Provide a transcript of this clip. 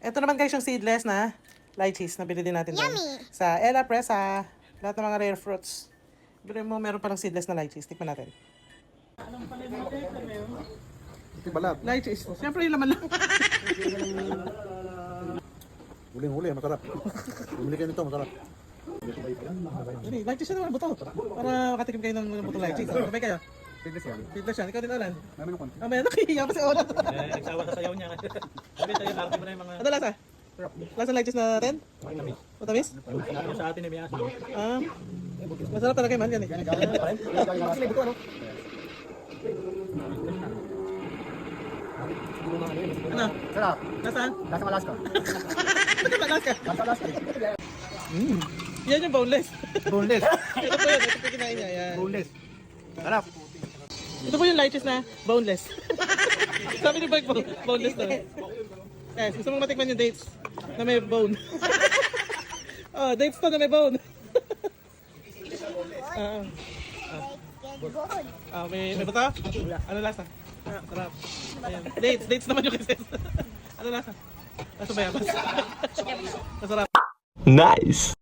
Ito naman guys yung seedless na lychees na binili din natin doon. Yummy! Sa Ella Presa. Lahat ng mga rare fruits. Pero mo meron palang seedless na lychees. Tikman natin. Ito balat. Lychees. Siyempre yung laman lang. Huling-huli, masarap. Bumili kayo nito, masarap. Hindi, lychees yun naman buto. Para makatikim kayo ng butong lychees. Sabay kayo. Tigres yan. Seedless yan. Ikaw din Alan. Meron ng konti. Ah, may nakihiya pa si Ola. Nagsawa sa sayaw niya. Sabi tayo, arte mo na yung mga Ano lasa? Lasa ng lychees natin? tamis. Matamis? Yung sa atin ay may aso. Ah. Masarap talaga yung man yan eh. Ano? Sarap. Nasaan? Lasang Alaska. Alaska. Lasang Alaska. Yan yung boneless. Boneless. Ito po yun. Ito po yung kinain niya. Yan. Boneless. Sarap. Ito po yung lychees na boneless. Sabi ni Berg, boneless na. Guys, gusto mong matikman yung dates na may bone. Oh, dates to na may bone. May buto? Ano lasa? Ah, sarap. Ayan. Dates naman yung kisses. Ano lasa? Lasa bayabas. Masarap. Nice.